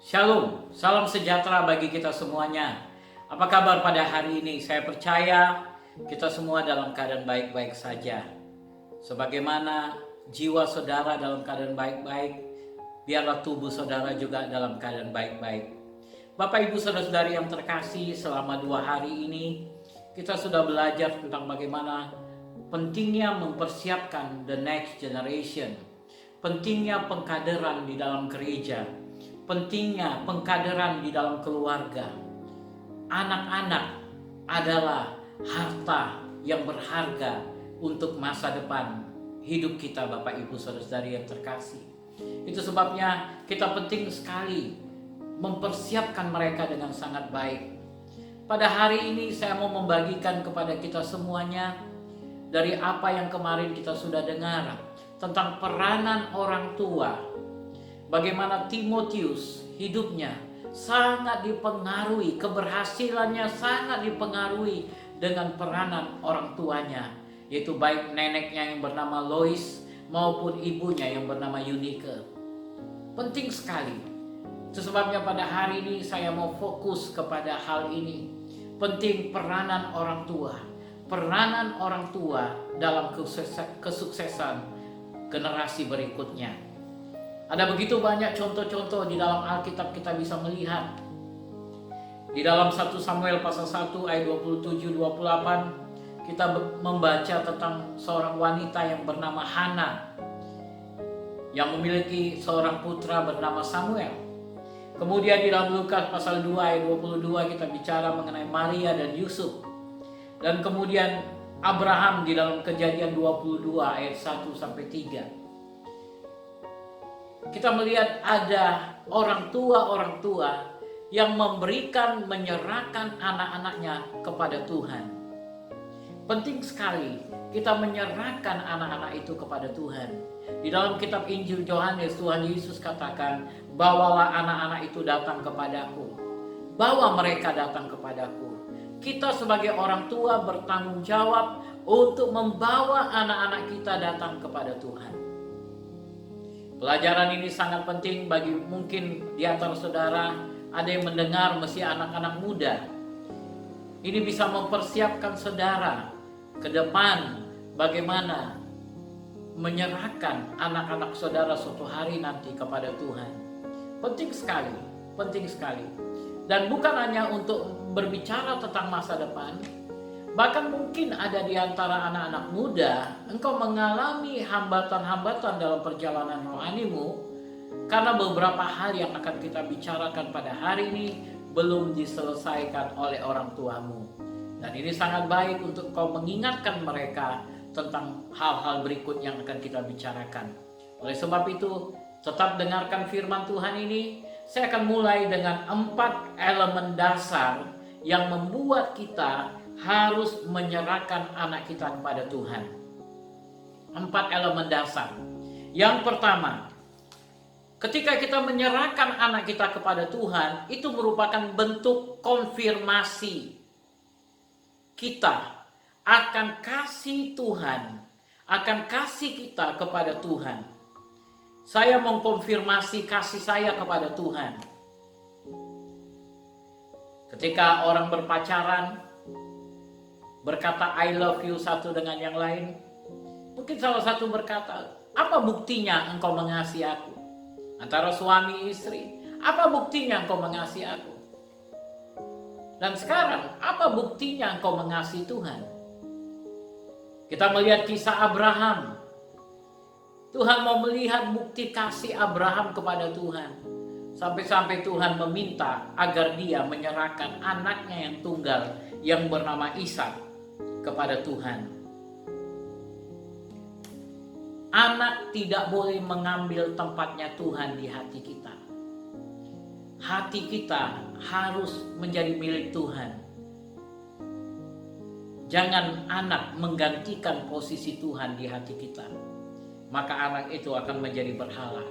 Shalom, salam sejahtera bagi kita semuanya. Apa kabar pada hari ini? Saya percaya kita semua dalam keadaan baik-baik saja. Sebagaimana jiwa saudara dalam keadaan baik-baik, biarlah tubuh saudara juga dalam keadaan baik-baik. Bapak Ibu Saudara-saudari yang terkasih, selama 2 hari ini kita sudah belajar tentang bagaimana pentingnya mempersiapkan the next generation. Pentingnya pengkaderan di dalam gereja. Pentingnya pengkaderan di dalam keluarga. Anak-anak adalah harta yang berharga untuk masa depan hidup kita, Bapak Ibu Saudara-saudari yang terkasih. Itu sebabnya kita penting sekali mempersiapkan mereka dengan sangat baik. Pada hari ini saya mau membagikan kepada kita semuanya dari apa yang kemarin kita sudah dengar tentang peranan orang tua. Bagaimana Timotius hidupnya sangat dipengaruhi, keberhasilannya sangat dipengaruhi dengan peranan orang tuanya, yaitu baik neneknya yang bernama Lois maupun ibunya yang bernama Eunike. Penting sekali. Itu sebabnya pada hari ini saya mau fokus kepada hal ini. Penting peranan orang tua. Peranan orang tua dalam kesuksesan generasi berikutnya. Ada begitu banyak contoh-contoh di dalam Alkitab kita bisa melihat. Di dalam 1 Samuel pasal 1 ayat 27-28 kita membaca tentang seorang wanita yang bernama Hana yang memiliki seorang putra bernama Samuel. Kemudian di dalam Lukas pasal 2 ayat 22 kita bicara mengenai Maria dan Yusuf. Dan kemudian Abraham di dalam Kejadian 22 ayat 1-3. Kita melihat ada orang tua yang menyerahkan anak-anaknya kepada Tuhan. Penting sekali kita menyerahkan anak-anak itu kepada Tuhan. Di dalam kitab Injil Yohanes, Tuhan Yesus katakan, bawalah anak-anak itu datang kepadaku. Bawa mereka datang kepadaku. Kita sebagai orang tua bertanggung jawab untuk membawa anak-anak kita datang kepada Tuhan. Pelajaran ini sangat penting bagi mungkin di antara saudara ada yang mendengar masih anak-anak muda. Ini bisa mempersiapkan saudara ke depan bagaimana menyerahkan anak-anak saudara suatu hari nanti kepada Tuhan. Penting sekali, penting sekali. Dan bukan hanya untuk berbicara tentang masa depan, bahkan mungkin ada di antara anak-anak muda, engkau mengalami hambatan-hambatan dalam perjalanan rohanimu karena beberapa hal yang akan kita bicarakan pada hari ini belum diselesaikan oleh orang tuamu. Dan ini sangat baik untuk kau mengingatkan mereka tentang hal-hal berikut yang akan kita bicarakan. Oleh sebab itu, tetap dengarkan firman Tuhan ini. Saya akan mulai dengan 4 elemen dasar yang membuat kita harus menyerahkan anak kita kepada Tuhan. 4 elemen dasar. Yang pertama, ketika kita menyerahkan anak kita kepada Tuhan, itu merupakan bentuk konfirmasi kita akan kasih Tuhan, akan kasih kita kepada Tuhan. Saya mengkonfirmasi kasih saya kepada Tuhan. Ketika orang berpacaran, berkata I love you satu dengan yang lain, mungkin salah satu berkata, apa buktinya engkau mengasihi aku? Antara suami istri, apa buktinya engkau mengasihi aku? Dan sekarang, apa buktinya engkau mengasihi Tuhan? Kita melihat kisah Abraham. Tuhan mau melihat bukti kasih Abraham kepada Tuhan. Sampai-sampai Tuhan meminta agar dia menyerahkan anaknya yang tunggal yang bernama Ishak kepada Tuhan. Anak tidak boleh mengambil tempatnya Tuhan di hati kita. Hati kita harus menjadi milik Tuhan. Jangan anak menggantikan posisi Tuhan di hati kita. Maka anak itu akan menjadi berhala.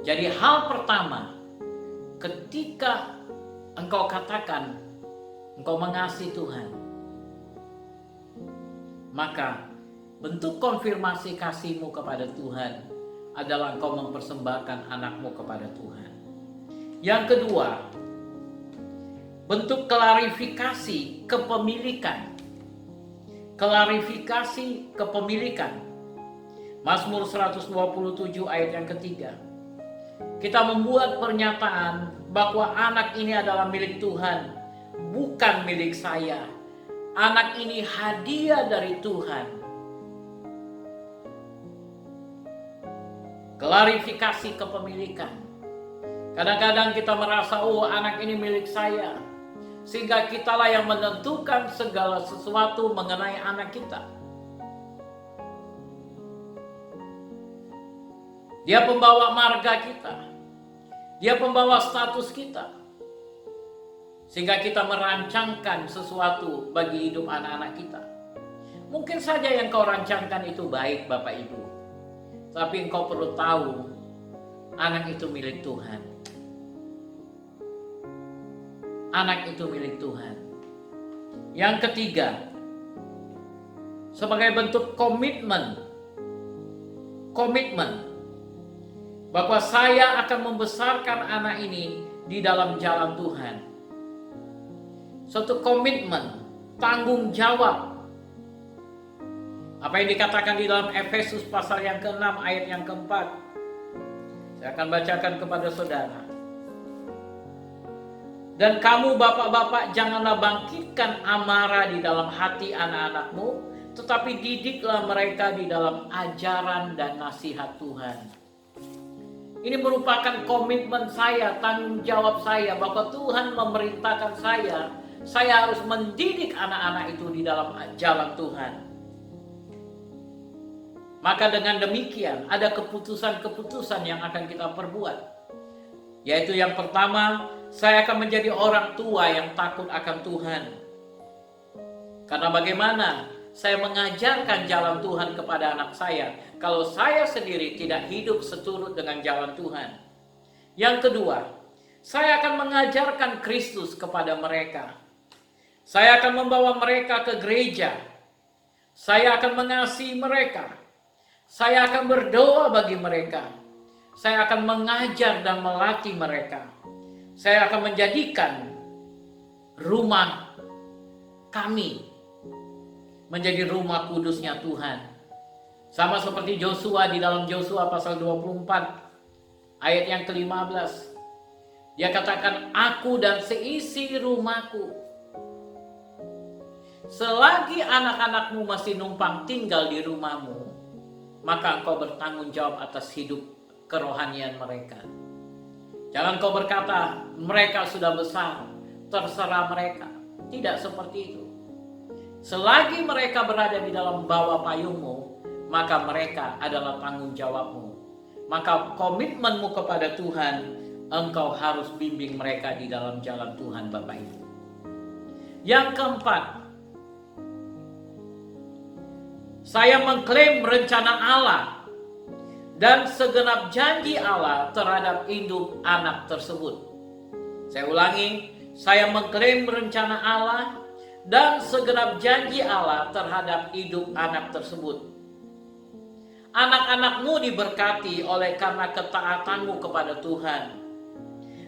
Jadi hal pertama, ketika engkau katakan engkau mengasihi Tuhan, maka bentuk konfirmasi kasihmu kepada Tuhan adalah engkau mempersembahkan anakmu kepada Tuhan. Yang kedua, bentuk klarifikasi kepemilikan. Klarifikasi kepemilikan. Mazmur 127 ayat yang ketiga. Kita membuat pernyataan bahwa anak ini adalah milik Tuhan, bukan milik saya. Anak ini hadiah dari Tuhan. Klarifikasi kepemilikan. Kadang-kadang kita merasa, oh anak ini milik saya. Sehingga kitalah yang menentukan segala sesuatu mengenai anak kita. Dia pembawa marga kita. Dia pembawa status kita. Sehingga kita merancangkan sesuatu bagi hidup anak-anak kita. Mungkin saja yang kau rancangkan itu baik, Bapak Ibu. Tapi engkau perlu tahu, anak itu milik Tuhan. Anak itu milik Tuhan. Yang ketiga, sebagai bentuk komitmen bahwa saya akan membesarkan anak ini di dalam jalan Tuhan. Suatu komitmen, tanggung jawab. Apa yang dikatakan di dalam Efesus pasal yang ke-6 ayat yang ke-4. Saya akan bacakan kepada saudara. Dan kamu bapak-bapak janganlah bangkitkan amarah di dalam hati anak-anakmu, tetapi didiklah mereka di dalam ajaran dan nasihat Tuhan. Ini merupakan komitmen saya, tanggung jawab saya, bahwa Tuhan memerintahkan saya harus mendidik anak-anak itu di dalam jalan Tuhan. Maka dengan demikian ada keputusan-keputusan yang akan kita perbuat. Yaitu yang pertama, saya akan menjadi orang tua yang takut akan Tuhan. Karena bagaimana saya mengajarkan jalan Tuhan kepada anak saya kalau saya sendiri tidak hidup seturut dengan jalan Tuhan. Yang kedua, saya akan mengajarkan Kristus kepada mereka. Saya akan membawa mereka ke gereja. Saya akan mengasihi mereka. Saya akan berdoa bagi mereka. Saya akan mengajar dan melatih mereka. Saya akan menjadikan rumah kami menjadi rumah kudusnya Tuhan. Sama seperti Joshua di dalam Joshua pasal 24 ayat yang ke-15. Dia katakan, aku dan seisi rumahku. Selagi anak-anakmu masih numpang tinggal di rumahmu, maka engkau bertanggung jawab atas hidup kerohanian mereka. Jangan kau berkata, mereka sudah besar, terserah mereka. Tidak seperti itu. Selagi mereka berada di dalam bawah payungmu, maka mereka adalah tanggung jawabmu. Maka komitmenmu kepada Tuhan, engkau harus bimbing mereka di dalam jalan Tuhan, Bapak Ibu. Yang keempat, saya mengklaim rencana Allah dan segenap janji Allah terhadap hidup anak tersebut. Saya ulangi, saya mengklaim rencana Allah dan segenap janji Allah terhadap hidup anak tersebut. Anak-anakmu diberkati oleh karena ketaatanmu kepada Tuhan.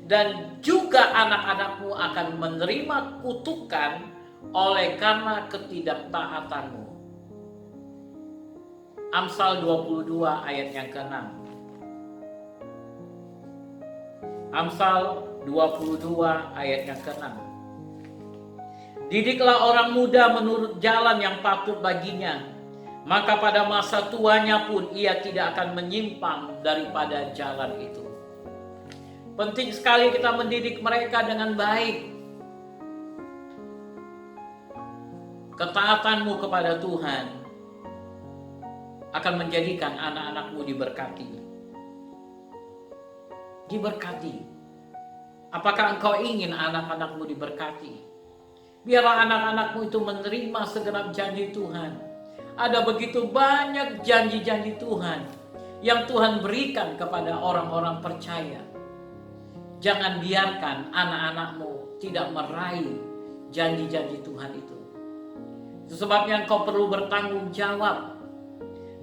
Dan juga anak-anakmu akan menerima kutukan oleh karena ketidaktaatanmu. Amsal 22 ayat yang ke-6. Amsal 22 ayat yang ke-6. Didiklah orang muda menurut jalan yang patut baginya, maka pada masa tuanya pun ia tidak akan menyimpang daripada jalan itu. Penting sekali kita mendidik mereka dengan baik. Ketaatanmu kepada Tuhan akan menjadikan anak-anakmu diberkati. Diberkati. Apakah engkau ingin anak-anakmu diberkati? Biarlah anak-anakmu itu menerima segenap janji Tuhan. Ada begitu banyak janji-janji Tuhan yang Tuhan berikan kepada orang-orang percaya. Jangan biarkan anak-anakmu tidak meraih janji-janji Tuhan itu. Itu sebabnya engkau perlu bertanggung jawab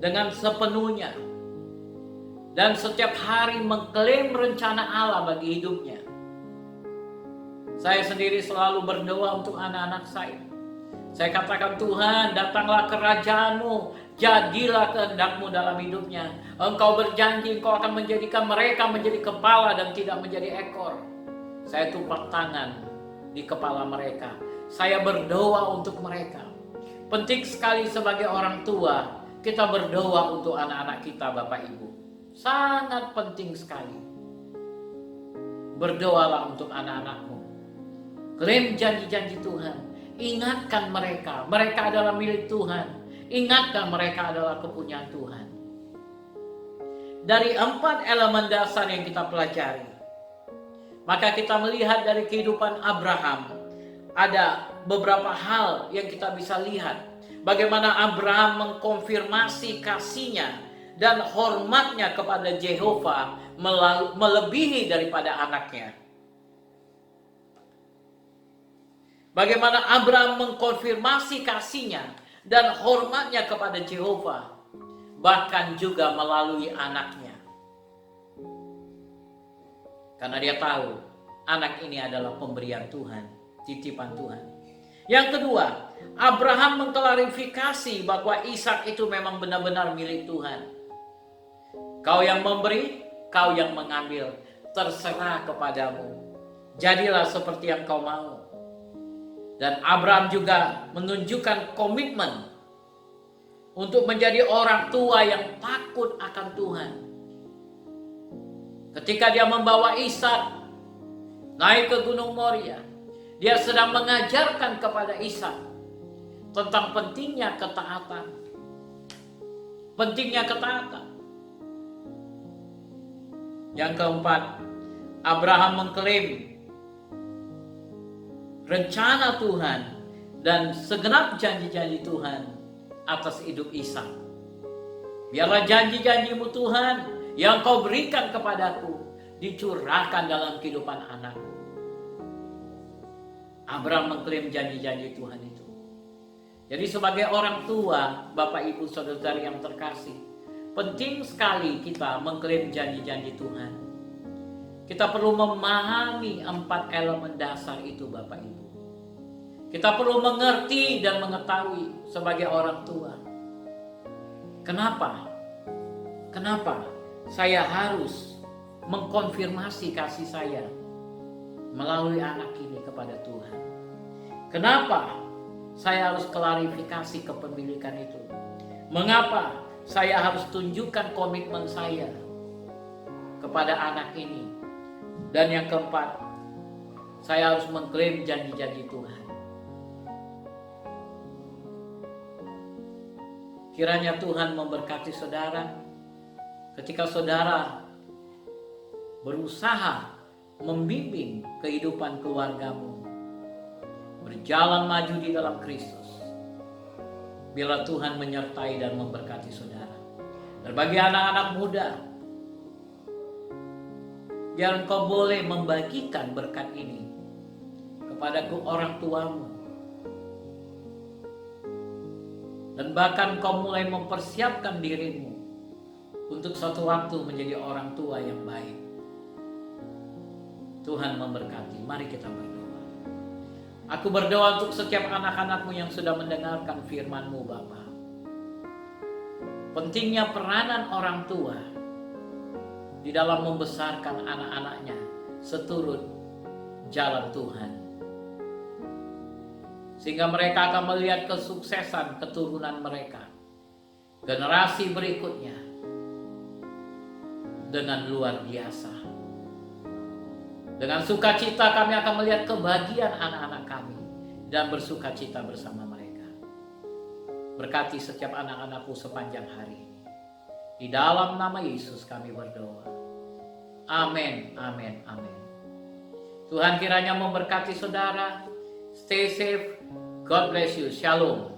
dengan sepenuhnya. Dan setiap hari mengklaim rencana Allah bagi hidupnya. Saya sendiri selalu berdoa untuk anak-anak saya. Saya katakan, Tuhan, datanglah kerajaan-Mu, jadilah kehendak-Mu dalam hidupnya. Engkau berjanji Engkau akan menjadikan mereka menjadi kepala dan tidak menjadi ekor. Saya tumpang tangan di kepala mereka. Saya berdoa untuk mereka. Penting sekali sebagai orang tua, kita berdoa untuk anak-anak kita, Bapak Ibu. Sangat penting sekali. Berdoalah untuk anak-anakmu. Klaim janji-janji Tuhan. Ingatkan mereka, mereka adalah milik Tuhan. Ingatkan mereka adalah kepunyaan Tuhan. Dari 4 elemen dasar yang kita pelajari, maka kita melihat dari kehidupan Abraham, ada beberapa hal yang kita bisa lihat. Bagaimana Abraham mengkonfirmasi kasihnya dan hormatnya kepada Yehova melebihi daripada anaknya. Bagaimana Abraham mengkonfirmasi kasihnya dan hormatnya kepada Yehova, bahkan juga melalui anaknya. Karena dia tahu anak ini adalah pemberian Tuhan, titipan Tuhan. Yang kedua, Abraham mengklarifikasi bahwa Ishak itu memang benar-benar milik Tuhan. Kau yang memberi, kau yang mengambil, terserah kepadamu. Jadilah seperti yang kau mau. Dan Abraham juga menunjukkan komitmen untuk menjadi orang tua yang takut akan Tuhan. Ketika dia membawa Ishak naik ke Gunung Moria, dia sedang mengajarkan kepada Ishak tentang pentingnya ketaatan. Pentingnya ketaatan. Yang keempat, Abraham mengklaim rencana Tuhan dan segenap janji-janji Tuhan atas hidup Ishak. Biarlah janji-janji-Mu Tuhan yang Kau berikan kepadaku dicurahkan dalam kehidupan anakku. Abraham mengklaim janji-janji Tuhan itu. Jadi sebagai orang tua, Bapak Ibu Saudara yang terkasih, penting sekali kita mengklaim janji-janji Tuhan. Kita perlu memahami 4 elemen dasar itu, Bapak Ibu. Kita perlu mengerti dan mengetahui sebagai orang tua. Kenapa? Kenapa saya harus mengkonfirmasi kasih saya melalui anak ini kepada Tuhan? Kenapa saya harus klarifikasi kepemilikan itu? Mengapa saya harus tunjukkan komitmen saya kepada anak ini? Dan yang keempat, saya harus mengklaim janji-janji Tuhan. Kiranya Tuhan memberkati saudara ketika saudara berusaha membimbing kehidupan keluargamu berjalan maju di dalam Kristus. Bila Tuhan menyertai dan memberkati saudara. Dan bagi anak-anak muda, biar engkau boleh membagikan berkat ini kepada orang tuamu. Dan bahkan kau mulai mempersiapkan dirimu untuk suatu waktu menjadi orang tua yang baik. Tuhan memberkati. Mari kita berdoa. Aku berdoa untuk setiap anak-anakmu yang sudah mendengarkan firman-Mu, Bapa. Pentingnya peranan orang tua di dalam membesarkan anak-anaknya seturut jalan Tuhan. Sehingga mereka akan melihat kesuksesan keturunan mereka, generasi berikutnya, dengan luar biasa. Dengan sukacita kami akan melihat kebahagiaan anak-anak kami dan bersukacita bersama mereka. Berkati setiap anak-anakku sepanjang hari ini. Di dalam nama Yesus kami berdoa. Amin, amin, amin. Tuhan kiranya memberkati saudara. Stay safe. God bless you. Shalom.